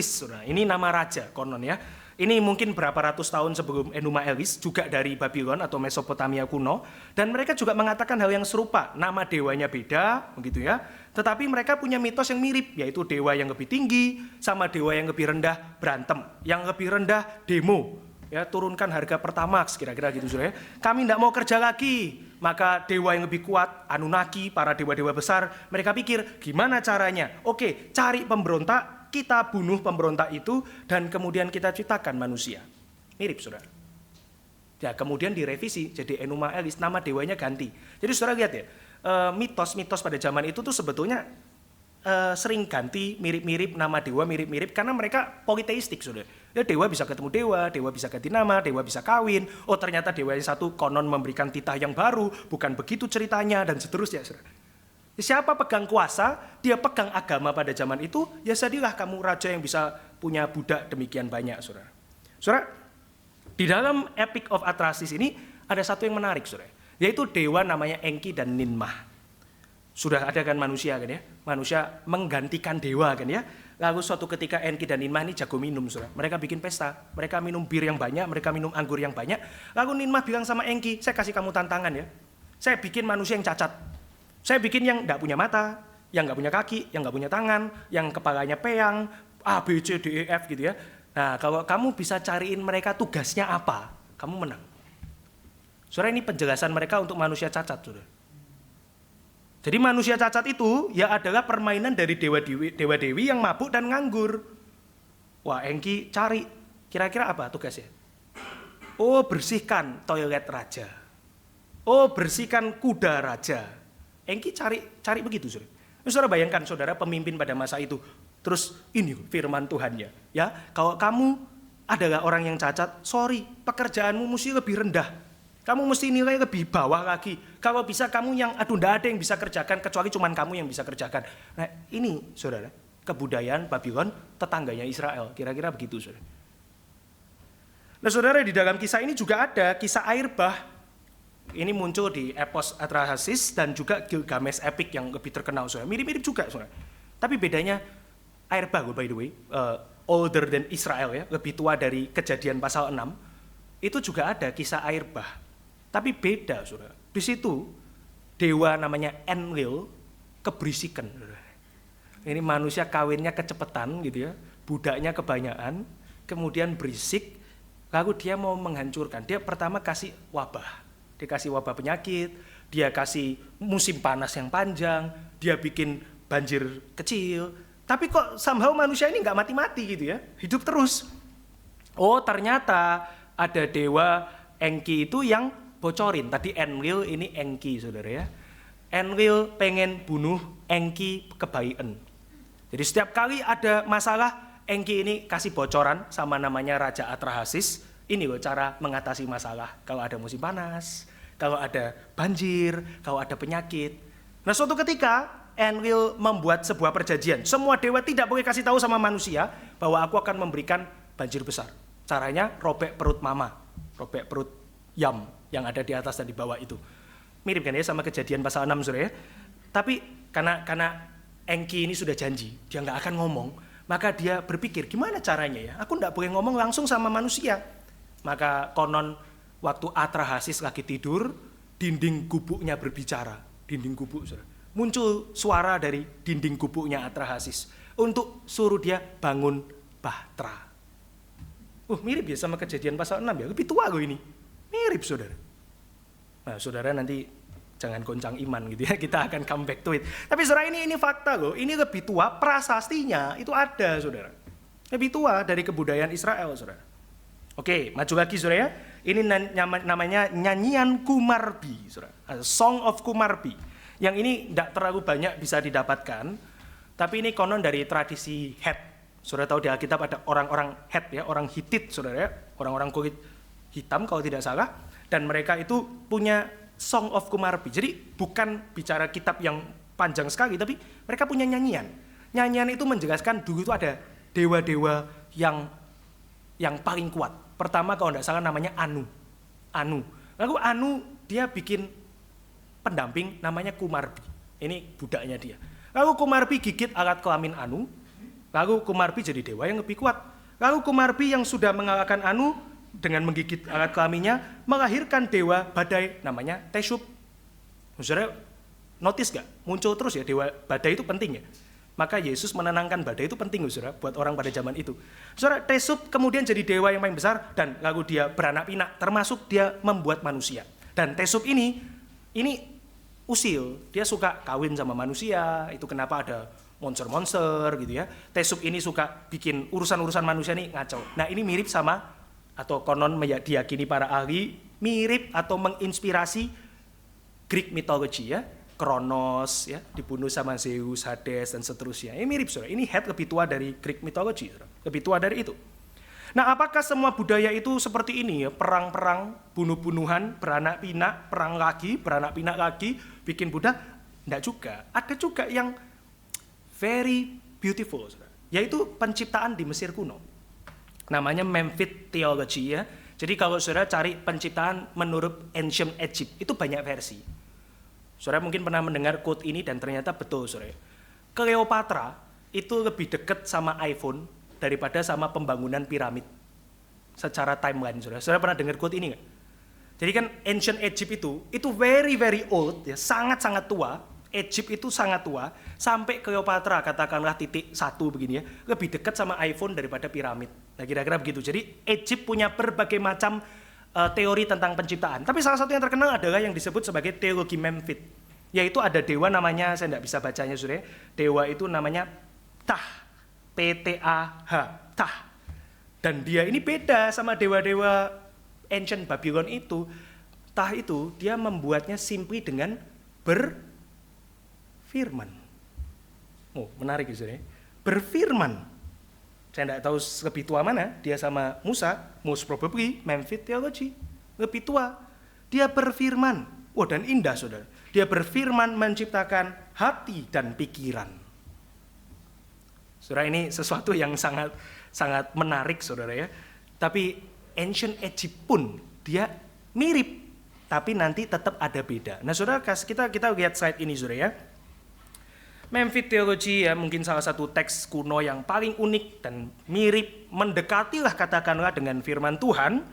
Saudara. Ini nama raja, konon ya. Ini mungkin berapa ratus tahun sebelum Enuma Elis, juga dari Babylon atau Mesopotamia kuno. Dan mereka juga mengatakan hal yang serupa, nama dewanya beda, begitu ya. Tetapi mereka punya mitos yang mirip, yaitu dewa yang lebih tinggi, sama dewa yang lebih rendah berantem. Yang lebih rendah demo, ya turunkan harga Pertamax, kira-kira gitu saudara. Kami tidak mau kerja lagi. Maka dewa yang lebih kuat, Anunnaki, para dewa-dewa besar, mereka pikir gimana caranya? Oke, cari pemberontak, kita bunuh pemberontak itu, dan kemudian kita ciptakan manusia. Mirip, saudara. Ya, kemudian direvisi, jadi Enuma Elis, nama dewanya ganti. Jadi saudara lihat ya, mitos-mitos pada zaman itu tuh sebetulnya sering ganti, mirip-mirip, nama dewa mirip-mirip, karena mereka politeistik, saudara. Ya, dewa bisa ketemu dewa bisa ganti nama, dewa bisa kawin. Oh ternyata dewa yang satu konon memberikan titah yang baru, bukan begitu ceritanya, dan seterusnya, saudara. Siapa pegang kuasa, dia pegang agama pada zaman itu, ya jadilah kamu raja yang bisa punya budak demikian banyak, saudara. Saudara, di dalam Epic of Atrahasis ini ada satu yang menarik, saudara, yaitu dewa namanya Enki dan Ninmah. Sudah ada kan manusia kan ya, manusia menggantikan dewa kan ya. Lalu suatu ketika Enki dan Ninmah ini jago minum, saudara. Mereka bikin pesta, mereka minum bir yang banyak, mereka minum anggur yang banyak. Lalu Ninmah bilang sama Enki, saya kasih kamu tantangan ya, saya bikin manusia yang cacat. Saya bikin yang enggak punya mata, yang enggak punya kaki, yang enggak punya tangan, yang kepalanya peyang, A, B, C, D, E, F gitu ya. Nah, kalau kamu bisa cariin mereka tugasnya apa, kamu menang. Saudara, ini penjelasan mereka untuk manusia cacat, saudara. Jadi manusia cacat itu ya adalah permainan dari dewa-dewi yang mabuk dan nganggur. Wah, Engki cari, kira-kira apa tugasnya? Oh, bersihkan toilet raja. Oh, bersihkan kuda raja. Engki cari begitu, saudara. Saudara bayangkan, saudara, pemimpin pada masa itu. Terus ini firman Tuhannya, ya, kalau kamu adalah orang yang cacat, sorry, pekerjaanmu mesti lebih rendah. Kamu mesti nilai lebih bawah lagi. Kalau bisa kamu yang, nggak ada yang bisa kerjakan, kecuali cuman kamu yang bisa kerjakan. Nah ini saudara, kebudayaan Babylon tetangganya Israel. Kira-kira begitu saudara. Nah saudara, di dalam kisah ini juga ada kisah air bah. Ini muncul di epos Atrahasis dan juga Gilgamesh Epic yang lebih terkenal saudara. Mirip-mirip juga saudara. Tapi bedanya air bah, by the way, older than Israel ya, lebih tua dari Kejadian pasal 6. Itu juga ada kisah air bah. Tapi beda, saudara. Di situ dewa namanya Enlil keberisikan. Saudara. Ini manusia kawinnya kecepatan gitu ya, budaknya kebanyakan, kemudian berisik, lalu dia mau menghancurkan. Dia pertama kasih wabah, dia kasih wabah penyakit, dia kasih musim panas yang panjang, dia bikin banjir kecil. Tapi kok somehow manusia ini nggak mati-mati gitu ya, hidup terus. Oh ternyata ada dewa Enki itu yang bocorin. Tadi Enlil, ini Enki saudara ya. Enlil pengen bunuh Enki kebaikan. Jadi setiap kali ada masalah, Enki ini kasih bocoran sama namanya Raja Atrahasis. Ini loh cara mengatasi masalah. Kalau ada musim panas, kalau ada banjir, kalau ada penyakit. Nah suatu ketika Enlil membuat sebuah perjanjian. Semua dewa tidak boleh kasih tahu sama manusia bahwa aku akan memberikan banjir besar. Caranya robek perut mama, robek perut Yam yang ada di atas dan di bawah itu. Mirip kan ya sama Kejadian pasal 6 saudara ya. Tapi karena Enki ini sudah janji, dia nggak akan ngomong, maka dia berpikir gimana caranya ya? Aku nggak boleh ngomong langsung sama manusia. Maka konon waktu Atrahasis lagi tidur, dinding gubuknya berbicara, dinding gubuk saudara. Muncul suara dari dinding gubuknya Atrahasis untuk suruh dia bangun bahtera. Mirip ya sama Kejadian pasal 6 ya, lebih tua loh ini. Mirip saudara. Nah saudara nanti jangan goncang iman gitu ya, kita akan come back to it. Tapi saudara ini fakta loh, ini lebih tua, prasastinya itu ada saudara. Lebih tua dari kebudayaan Israel saudara. Oke, maju lagi saudara ya. Ini namanya nyanyian Kumarbi saudara. Song of Kumarbi. Yang ini tidak terlalu banyak bisa didapatkan, tapi ini konon dari tradisi Het. Saudara tahu di Alkitab ada orang-orang Het ya, orang Hitit saudara ya, orang-orang kulit hitam kalau tidak salah, dan mereka itu punya Song of Kumarbi. Jadi bukan bicara kitab yang panjang sekali, tapi mereka punya nyanyian. Nyanyian itu menjelaskan dulu itu ada dewa-dewa yang paling kuat. Pertama kalau tidak salah namanya Anu. Lalu Anu dia bikin pendamping namanya Kumarbi. Ini budaknya dia. Lalu Kumarbi gigit alat kelamin Anu. Lalu Kumarbi jadi dewa yang lebih kuat. Lalu Kumarbi yang sudah mengalahkan Anu dengan menggigit alat kelaminnya melahirkan dewa badai namanya Teshub. Saudara notice gak? Muncul terus ya dewa badai itu penting ya. Maka Yesus menenangkan badai itu penting saudara buat orang pada zaman itu. Saudara Teshub kemudian jadi dewa yang paling besar dan lalu dia beranak pinak, termasuk dia membuat manusia. Dan Teshub ini usil, dia suka kawin sama manusia. Itu kenapa ada monster-monster gitu ya. Teshub ini suka bikin urusan-urusan manusia nih ngaco. Nah ini mirip sama, atau konon diyakini para ahli, mirip atau menginspirasi Greek mythology ya. Kronos ya, dibunuh sama Zeus, Hades dan seterusnya. Ini mirip saudara. Ini Het lebih tua dari Greek mythology, saudara. Lebih tua dari itu. Nah, apakah semua budaya itu seperti ini ya? Perang-perang, bunuh-bunuhan, beranak pinak, perang lagi, beranak pinak lagi, bikin budak? Enggak juga. Ada juga yang very beautiful, saudara. Yaitu penciptaan di Mesir kuno. Namanya Memphite Theology ya. Jadi kalau saudara cari penciptaan menurut Ancient Egypt, itu banyak versi. Saudara mungkin pernah mendengar quote ini dan ternyata betul saudara. Cleopatra itu lebih dekat sama iPhone daripada sama pembangunan piramid. Secara timeline saudara. Saudara pernah dengar quote ini nggak? Jadi kan Ancient Egypt itu very very old ya, sangat-sangat tua. Egypt itu sangat tua, sampai Cleopatra katakanlah titik 1 begini ya, lebih dekat sama iPhone daripada piramid. Nah kira-kira begitu. Jadi Egypt punya berbagai macam teori tentang penciptaan. Tapi salah satu yang terkenal adalah yang disebut sebagai teologi Memphis. Yaitu ada dewa namanya, saya tidak bisa bacanya sudah. Dewa itu namanya Tah. P-T-A-H. Tah. Dan dia ini beda sama dewa-dewa ancient Babylon itu. Tah itu dia membuatnya simply dengan berfirman. Oh, menarik ya. Berfirman. Saya tidak tahu lebih tua mana, dia sama Musa, most probably Memphis Theology, lebih tua. Dia berfirman. Oh, dan indah saudara. Dia berfirman menciptakan hati dan pikiran. Saudara, ini sesuatu yang sangat menarik saudara ya. Tapi ancient Egypt pun dia mirip, tapi nanti tetap ada beda. Nah saudara, kita lihat slide ini saudara ya. Memphis Theology ya mungkin salah satu teks kuno yang paling unik dan mirip, mendekatilah katakanlah dengan firman Tuhan.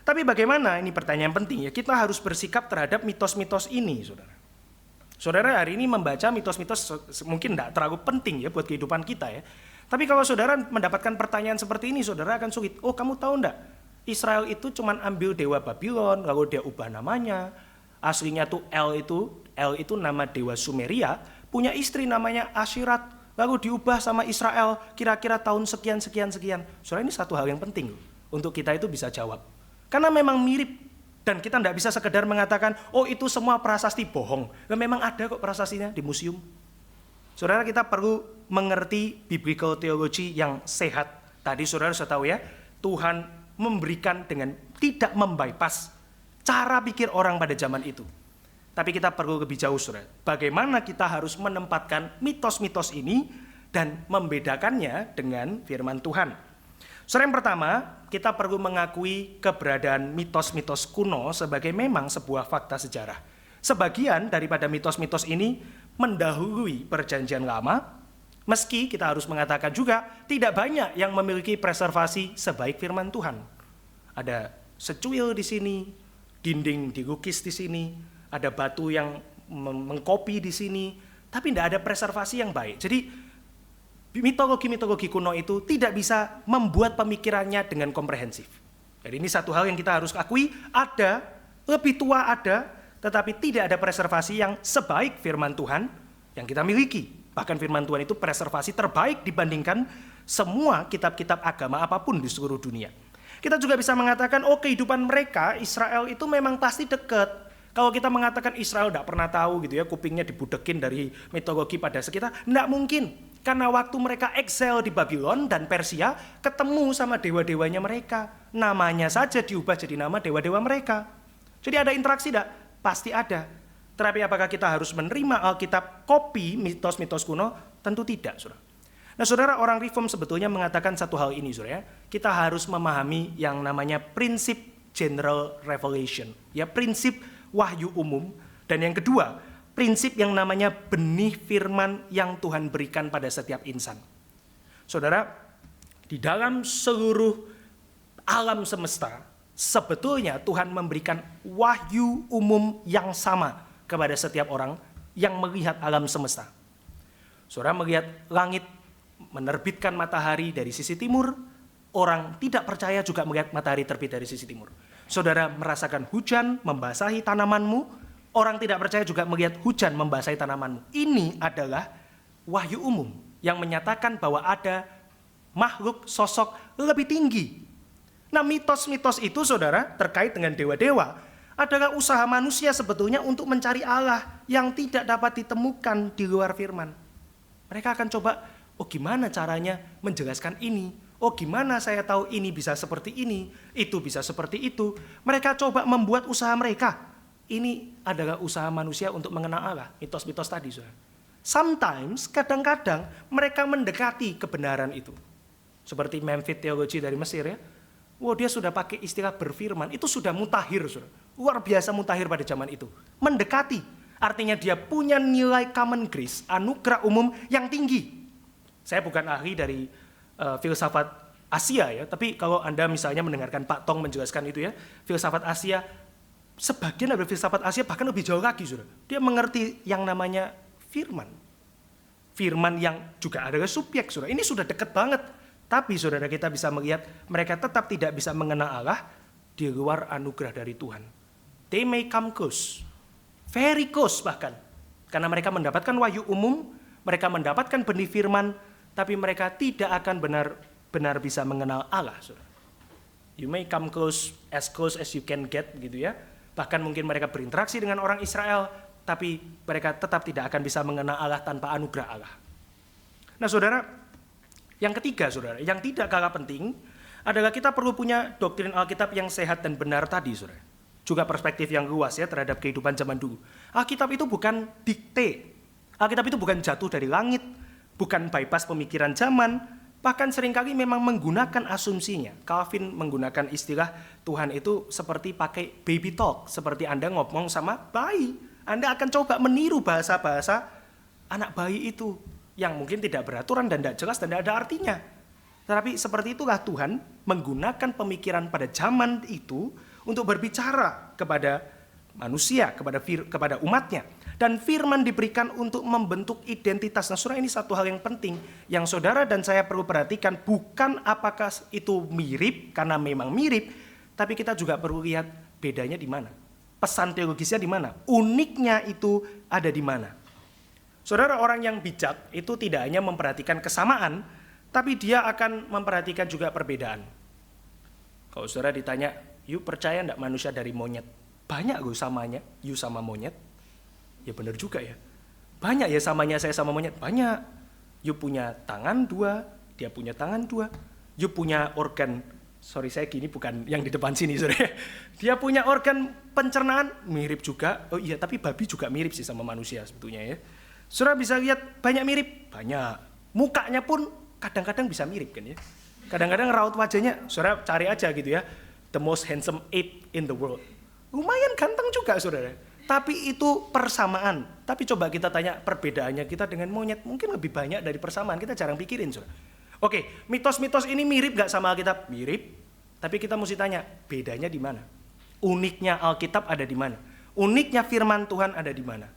Tapi bagaimana, ini pertanyaan penting ya, kita harus bersikap terhadap mitos-mitos ini saudara. Saudara hari ini membaca mitos-mitos mungkin tidak terlalu penting ya buat kehidupan kita ya. Tapi kalau saudara mendapatkan pertanyaan seperti ini, saudara akan sulit. Oh, kamu tahu enggak? Israel itu cuman ambil dewa Babylon, lalu dia ubah namanya. Aslinya tuh El itu nama dewa Sumeria, punya istri namanya Ashirat, lalu diubah sama Israel kira-kira tahun sekian. Saudara, ini satu hal yang penting loh, untuk kita itu bisa jawab. Karena memang mirip, dan kita tidak bisa sekedar mengatakan, oh itu semua prasasti bohong. Nah, memang ada kok prasastinya di museum. Saudara, kita perlu mengerti biblical theology yang sehat. Tadi saudara sudah tahu ya, Tuhan memberikan dengan tidak membypass cara pikir orang pada zaman itu. Tapi kita perlu lebih jauh saudara. Bagaimana kita harus menempatkan mitos-mitos ini dan membedakannya dengan firman Tuhan. Saudara, yang pertama, kita perlu mengakui keberadaan mitos-mitos kuno sebagai memang sebuah fakta sejarah. Sebagian daripada mitos-mitos ini mendahului perjanjian lama, meski kita harus mengatakan juga tidak banyak yang memiliki preservasi sebaik firman Tuhan. Ada secuil di sini, dinding dilukis di sini, ada batu yang mengkopi di sini, tapi tidak ada preservasi yang baik. Jadi mitologi kuno itu tidak bisa membuat pemikirannya dengan komprehensif. Jadi ini satu hal yang kita harus akui, ada, lebih tua ada, tetapi tidak ada preservasi yang sebaik firman Tuhan yang kita miliki. Bahkan firman Tuhan itu preservasi terbaik dibandingkan semua kitab-kitab agama apapun di seluruh dunia. Kita juga bisa mengatakan, oh kehidupan mereka, Israel itu memang pasti dekat. Kalau kita mengatakan Israel tidak pernah tahu gitu ya, kupingnya dibudekin dari mitologi pada sekitar, tidak mungkin. Karena waktu mereka exile di Babylon dan Persia, ketemu sama dewa-dewanya mereka. Namanya saja diubah jadi nama dewa-dewa mereka. Jadi ada interaksi tidak? Pasti ada. Tetapi apakah kita harus menerima Alkitab kopi mitos-mitos kuno? Tentu tidak, saudara. Nah saudara, orang Reform sebetulnya mengatakan satu hal ini, saudara. Kita harus memahami yang namanya prinsip general revelation. Ya, prinsip wahyu umum. Dan yang kedua, prinsip yang namanya benih firman yang Tuhan berikan pada setiap insan. Saudara, di dalam seluruh alam semesta, sebetulnya Tuhan memberikan wahyu umum yang sama kepada setiap orang yang melihat alam semesta. Saudara melihat langit menerbitkan matahari dari sisi timur, orang tidak percaya juga melihat matahari terbit dari sisi timur. Saudara merasakan hujan membasahi tanamanmu, orang tidak percaya juga melihat hujan membasahi tanamanmu. Ini adalah wahyu umum yang menyatakan bahwa ada makhluk sosok lebih tinggi. Nah, mitos-mitos itu saudara terkait dengan dewa-dewa adalah usaha manusia sebetulnya untuk mencari Allah yang tidak dapat ditemukan di luar firman. Mereka akan coba, oh gimana caranya menjelaskan ini? Oh gimana saya tahu ini bisa seperti ini, itu bisa seperti itu. Mereka coba membuat usaha mereka. Ini adalah usaha manusia untuk mengenal Allah, mitos-mitos tadi. Saudara. Sometimes, kadang-kadang mereka mendekati kebenaran itu. Seperti Memphis Theology dari Mesir ya. Wow, dia sudah pakai istilah berfirman, itu sudah mutakhir. Saudara. Luar biasa mutakhir pada zaman itu. Mendekati, artinya dia punya nilai common grace, anugerah umum yang tinggi. Saya bukan ahli dari filsafat Asia ya, tapi kalau Anda misalnya mendengarkan Pak Tong menjelaskan itu ya, filsafat Asia, sebagian dari filsafat Asia bahkan lebih jauh lagi, saudara. Dia mengerti yang namanya firman. Firman yang juga adalah subjek, saudara. Ini sudah dekat banget. Tapi saudara kita bisa melihat mereka tetap tidak bisa mengenal Allah di luar anugerah dari Tuhan. They may come close, very close bahkan. Karena mereka mendapatkan wahyu umum, mereka mendapatkan benih firman, tapi mereka tidak akan benar-benar bisa mengenal Allah. You may come close as you can get gitu ya. Bahkan mungkin mereka berinteraksi dengan orang Israel, tapi mereka tetap tidak akan bisa mengenal Allah tanpa anugerah Allah. Nah saudara, yang ketiga saudara, yang tidak kalah penting adalah kita perlu punya doktrin Alkitab yang sehat dan benar tadi saudara. Juga perspektif yang luas ya terhadap kehidupan zaman dulu. Alkitab itu bukan dikte, Alkitab itu bukan jatuh dari langit, bukan bypass pemikiran zaman, bahkan seringkali memang menggunakan asumsinya. Calvin menggunakan istilah Tuhan itu seperti pakai baby talk, seperti Anda ngomong sama bayi. Anda akan coba meniru bahasa-bahasa anak bayi itu, yang mungkin tidak beraturan dan tidak jelas dan tidak ada artinya. Tetapi seperti itulah Tuhan menggunakan pemikiran pada zaman itu untuk berbicara kepada manusia, kepada umatnya. Dan firman diberikan untuk membentuk identitas. Nah saudara, ini satu hal yang penting yang saudara dan saya perlu perhatikan, bukan apakah itu mirip karena memang mirip, tapi kita juga perlu lihat bedanya di mana. Pesan teologisnya di mana? Uniknya itu ada di mana? Saudara, orang yang bijak itu tidak hanya memperhatikan kesamaan, tapi dia akan memperhatikan juga perbedaan. Kalau saudara ditanya, you percaya enggak manusia dari monyet? Banyak loh samanya, you sama monyet. Ya benar juga ya. Banyak ya samanya saya sama monyet, banyak. You punya tangan 2, dia punya tangan 2. You punya organ, sorry saya gini bukan yang di depan sini saudara. Dia punya organ pencernaan, mirip juga. Oh iya, tapi babi juga mirip sih sama manusia sebetulnya ya. Saudara bisa lihat banyak mirip, banyak. Mukanya pun kadang-kadang bisa mirip kan ya. Kadang-kadang raut wajahnya, saudara cari aja gitu ya. The most handsome ape in the world. Lumayan ganteng juga saudara. Tapi itu persamaan. Tapi coba kita tanya perbedaannya kita dengan monyet. Mungkin lebih banyak dari persamaan. Kita jarang pikirin saudara. Oke, mitos-mitos ini mirip gak sama Alkitab? Mirip. Tapi kita mesti tanya, bedanya di mana? Uniknya Alkitab ada di mana? Uniknya firman Tuhan ada di mana?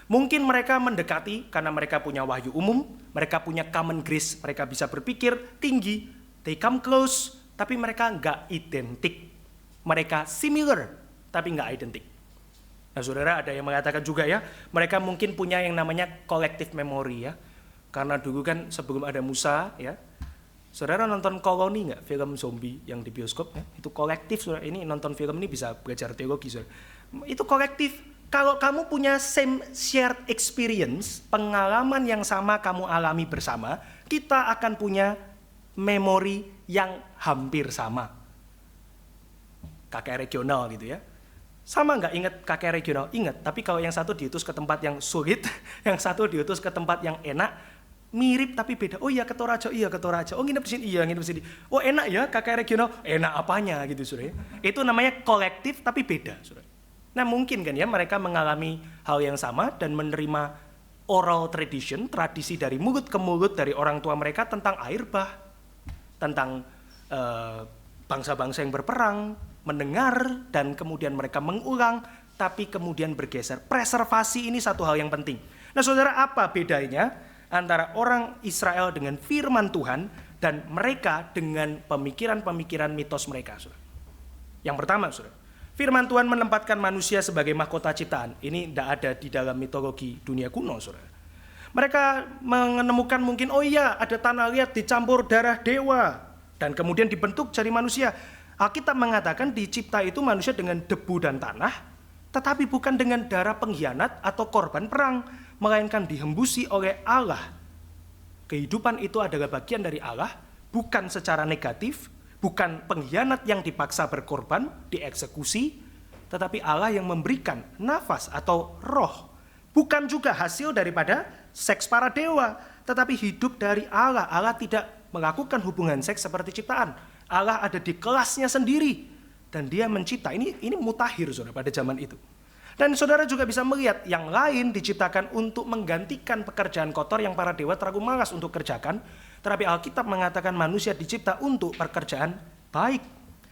Mungkin mereka mendekati karena mereka punya wahyu umum. Mereka punya common grace. Mereka bisa berpikir tinggi. They come close. Tapi mereka gak identik. Mereka similar, tapi nggak identik. Nah saudara, ada yang mengatakan juga ya, mereka mungkin punya yang namanya collective memory ya. Karena dulu kan sebelum ada Musa ya, saudara nonton Koloni nggak, film zombie yang di bioskop ya? Itu kolektif saudara, ini nonton film ini bisa belajar teologi saudara. Itu kolektif, kalau kamu punya same shared experience, pengalaman yang sama kamu alami bersama, kita akan punya memori yang hampir sama. KKR regional gitu ya. Sama nggak ingat KKR regional? Ingat, tapi kalau yang satu diutus ke tempat yang sulit, yang satu diutus ke tempat yang enak, mirip tapi beda. Oh iya ke Torajo, iya ke Torajo. Oh nginep di sini, iya nginep di sini. Oh enak ya KKR regional, enak apanya gitu saudara. Itu namanya kolektif tapi beda saudara. Nah mungkin kan ya mereka mengalami hal yang sama dan menerima oral tradition, tradisi dari mulut ke mulut dari orang tua mereka tentang air bah, tentang bangsa-bangsa yang berperang, mendengar dan kemudian mereka mengulang, tapi kemudian bergeser. Preservasi ini satu hal yang penting. Nah saudara, apa bedanya antara orang Israel dengan firman Tuhan dan mereka dengan pemikiran-pemikiran mitos mereka? Saudara. Yang pertama, saudara, firman Tuhan menempatkan manusia sebagai mahkota ciptaan. Ini tidak ada di dalam mitologi dunia kuno, saudara. Mereka menemukan mungkin, oh iya ada tanah liat dicampur darah dewa dan kemudian dibentuk jadi manusia. Alkitab mengatakan dicipta itu manusia dengan debu dan tanah, tetapi bukan dengan darah pengkhianat atau korban perang, melainkan dihembusi oleh Allah. Kehidupan itu adalah bagian dari Allah, bukan secara negatif, bukan pengkhianat yang dipaksa berkorban, dieksekusi, tetapi Allah yang memberikan nafas atau roh. Bukan juga hasil daripada seks para dewa, tetapi hidup dari Allah. Allah tidak melakukan hubungan seks seperti ciptaan. Allah ada di kelasnya sendiri dan dia mencipta. Ini mutakhir saudara pada zaman itu. Dan saudara juga bisa melihat yang lain diciptakan untuk menggantikan pekerjaan kotor yang para dewa terlalu malas untuk kerjakan. Tetapi Alkitab mengatakan manusia dicipta untuk pekerjaan baik.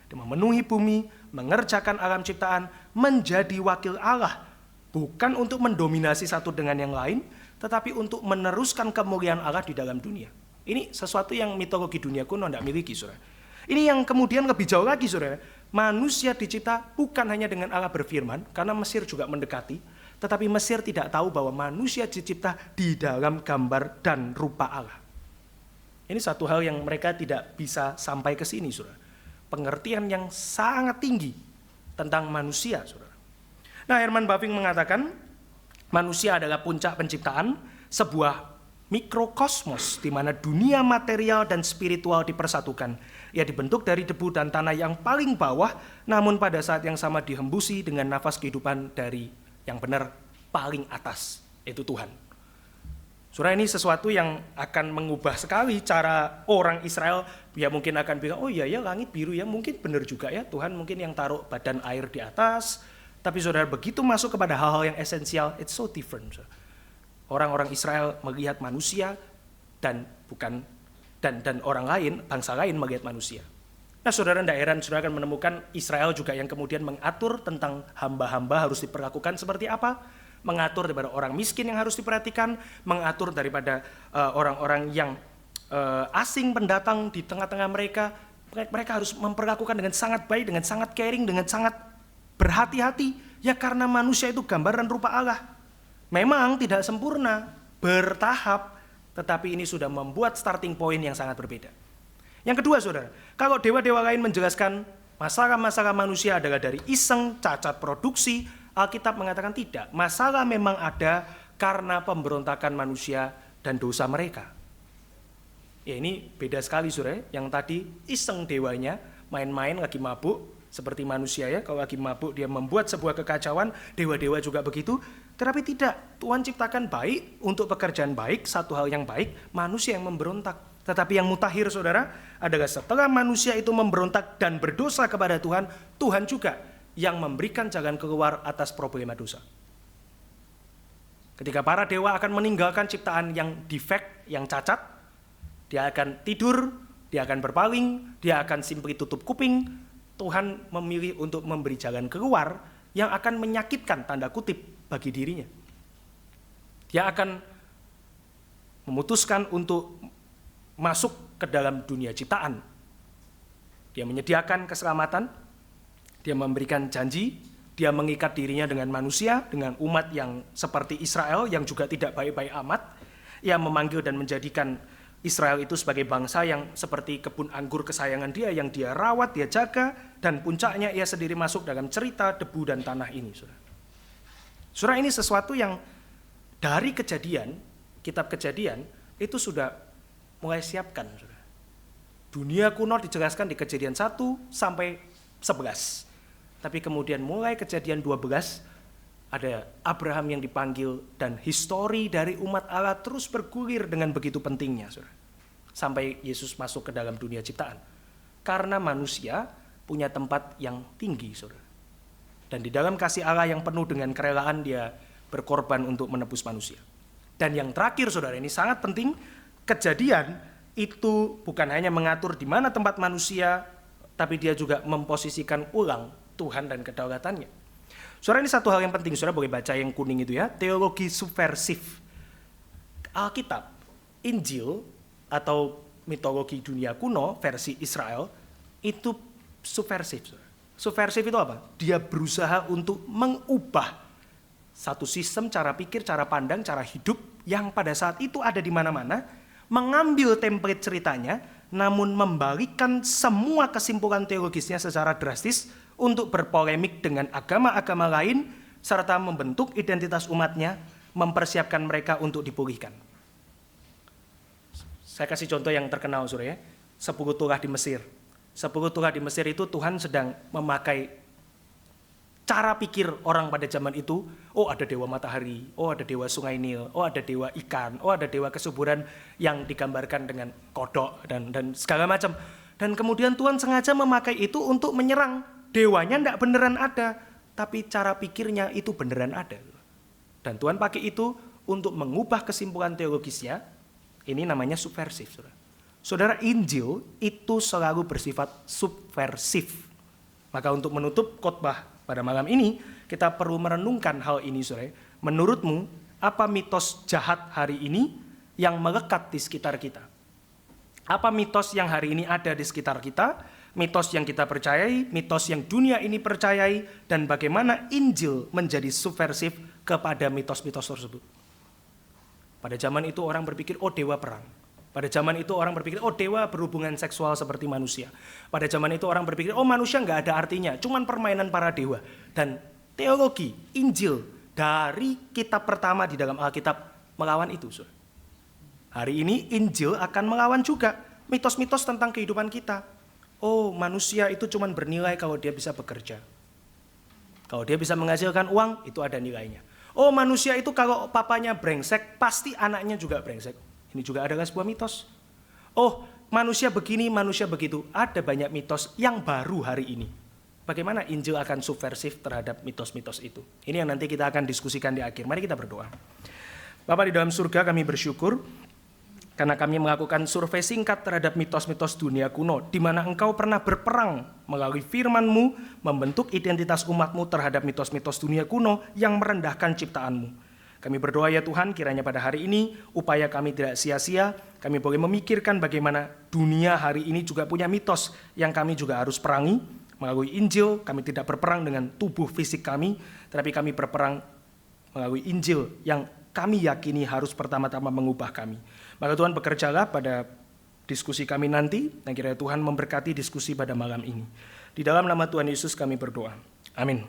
Dia memenuhi bumi, mengerjakan alam ciptaan, menjadi wakil Allah. Bukan untuk mendominasi satu dengan yang lain, tetapi untuk meneruskan kemuliaan Allah di dalam dunia. Ini sesuatu yang mitologi dunia kuno tidak miliki saudara. Ini yang kemudian lebih jauh lagi saudara. manusia dicipta bukan hanya dengan Allah berfirman, karena Mesir juga mendekati, tetapi Mesir tidak tahu bahwa manusia dicipta di dalam gambar dan rupa Allah. Ini satu hal yang mereka tidak bisa sampai ke sini, saudara. Pengertian yang sangat tinggi tentang manusia, saudara. Nah, Herman Bavinck mengatakan, manusia adalah puncak penciptaan, sebuah mikrokosmos di mana dunia material dan spiritual dipersatukan. Ia dibentuk dari debu dan tanah yang paling bawah, namun pada saat yang sama dihembusi dengan nafas kehidupan dari yang benar paling atas, yaitu Tuhan. Saudara, ini sesuatu yang akan mengubah sekali cara orang Israel. Ya mungkin akan bilang, oh iya ya langit biru ya, mungkin benar juga ya, Tuhan mungkin yang taruh badan air di atas. Tapi saudara, begitu masuk kepada hal-hal yang esensial, it's so different. Orang-orang Israel melihat manusia dan orang lain, bangsa lain melihat manusia. Nah, saudara, tidak heran saudara akan menemukan Israel juga yang kemudian mengatur tentang hamba-hamba harus diperlakukan seperti apa, mengatur daripada orang miskin yang harus diperhatikan, mengatur daripada orang-orang yang asing pendatang di tengah-tengah mereka. Mereka harus memperlakukan dengan sangat baik, dengan sangat caring, dengan sangat berhati-hati. Ya karena manusia itu gambaran rupa Allah. Memang tidak sempurna, bertahap, tetapi ini sudah membuat starting point yang sangat berbeda. Yang kedua, saudara, kalau dewa-dewa lain menjelaskan masalah-masalah manusia adalah dari iseng, cacat produksi, Alkitab mengatakan tidak. Masalah memang ada karena pemberontakan manusia dan dosa mereka. Ya ini beda sekali, saudara. Yang tadi iseng dewanya, main-main lagi mabuk, seperti manusia ya, kalau lagi mabuk dia membuat sebuah kekacauan, dewa-dewa juga begitu. Tetapi tidak, Tuhan ciptakan baik untuk pekerjaan baik, satu hal yang baik, manusia yang memberontak. Tetapi yang mutakhir, saudara, adalah setelah manusia itu memberontak dan berdosa kepada Tuhan, Tuhan juga yang memberikan jalan keluar atas problema dosa. Ketika para dewa akan meninggalkan ciptaan yang defect, yang cacat, dia akan tidur, dia akan berpaling, dia akan simply tutup kuping. Tuhan memilih untuk memberi jalan keluar yang akan menyakitkan tanda kutip bagi dirinya. Dia akan memutuskan untuk masuk ke dalam dunia ciptaan. Dia menyediakan keselamatan, dia memberikan janji, dia mengikat dirinya dengan manusia, dengan umat yang seperti Israel yang juga tidak baik-baik amat. Ia memanggil dan menjadikan Israel itu sebagai bangsa yang seperti kebun anggur kesayangan dia, yang dia rawat, dia jaga, dan puncaknya ia sendiri masuk dalam cerita debu dan tanah ini. Saudara, ini sesuatu yang dari kejadian, kitab kejadian, itu sudah mulai siapkan. Saudara. Dunia kuno dijelaskan di kejadian 1 sampai 11. Tapi kemudian mulai kejadian 12, ada Abraham yang dipanggil dan histori dari umat Allah terus bergulir dengan begitu pentingnya, saudara. Sampai Yesus masuk ke dalam dunia ciptaan. Karena manusia punya tempat yang tinggi, saudara. Dan di dalam kasih Allah yang penuh dengan kerelaan dia berkorban untuk menebus manusia. Dan yang terakhir, saudara, ini sangat penting, kejadian itu bukan hanya mengatur di mana tempat manusia, tapi dia juga memposisikan ulang Tuhan dan kedaulatannya. Saudara, ini satu hal yang penting, saudara boleh baca yang kuning itu ya, teologi subversif. Alkitab, Injil, atau mitologi dunia kuno versi Israel, itu subversif. Saudara. Subversif itu apa? Dia berusaha untuk mengubah satu sistem cara pikir, cara pandang, cara hidup yang pada saat itu ada di mana-mana, mengambil template ceritanya, namun membalikkan semua kesimpulan teologisnya secara drastis, untuk berpolemik dengan agama-agama lain, serta membentuk identitas umatnya, mempersiapkan mereka untuk dipulihkan. Saya kasih contoh yang terkenal, saudara ya. 10 tulah di Mesir. 10 tulah di Mesir itu Tuhan sedang memakai cara pikir orang pada zaman itu. Oh, ada dewa matahari, oh ada dewa sungai Nil, oh ada dewa ikan, oh ada dewa kesuburan yang digambarkan dengan kodok dan segala macam. Dan kemudian Tuhan sengaja memakai itu untuk menyerang. Dewanya tidak beneran ada, tapi cara pikirnya itu beneran ada. Dan Tuhan pakai itu untuk mengubah kesimpulan teologisnya. Ini namanya subversif. Saudara, saudara, Injil itu selalu bersifat subversif. Maka untuk menutup khotbah pada malam ini, kita perlu merenungkan hal ini, saudara. Menurutmu, apa mitos jahat hari ini yang melekat di sekitar kita? Apa mitos yang hari ini ada di sekitar kita? mitos yang kita percayai, mitos yang dunia ini percayai, dan bagaimana Injil menjadi subversif kepada mitos-mitos tersebut. Pada zaman itu orang berpikir, oh dewa perang. Pada zaman itu orang berpikir, oh dewa berhubungan seksual seperti manusia. Pada zaman itu orang berpikir, oh manusia nggak ada artinya, cuman permainan para dewa. Dan teologi Injil dari kitab pertama di dalam Alkitab melawan itu. Hari ini Injil akan melawan juga mitos-mitos tentang kehidupan kita. Oh manusia itu cuman bernilai kalau dia bisa bekerja. Kalau dia bisa menghasilkan uang, itu ada nilainya. Oh manusia itu kalau papanya brengsek, pasti anaknya juga brengsek. Ini juga adalah sebuah mitos. Oh manusia begini, manusia begitu. Ada banyak mitos yang baru hari ini. Bagaimana Injil akan subversif terhadap mitos-mitos itu? Ini yang nanti kita akan diskusikan di akhir. Mari kita berdoa. Bapa di dalam surga, kami bersyukur karena kami melakukan survei singkat terhadap mitos-mitos dunia kuno, di mana Engkau pernah berperang melalui firman-Mu, membentuk identitas umat-Mu terhadap mitos-mitos dunia kuno yang merendahkan ciptaan-Mu. Kami berdoa ya Tuhan, kiranya pada hari ini upaya kami tidak sia-sia, kami boleh memikirkan bagaimana dunia hari ini juga punya mitos yang kami juga harus perangi. Melalui Injil, kami tidak berperang dengan tubuh fisik kami, tetapi kami berperang melalui Injil yang kami yakini harus pertama-tama mengubah kami. Maka Tuhan bekerjalah pada diskusi kami nanti, dan kiranya Tuhan memberkati diskusi pada malam ini. Di dalam nama Tuhan Yesus kami berdoa. Amin.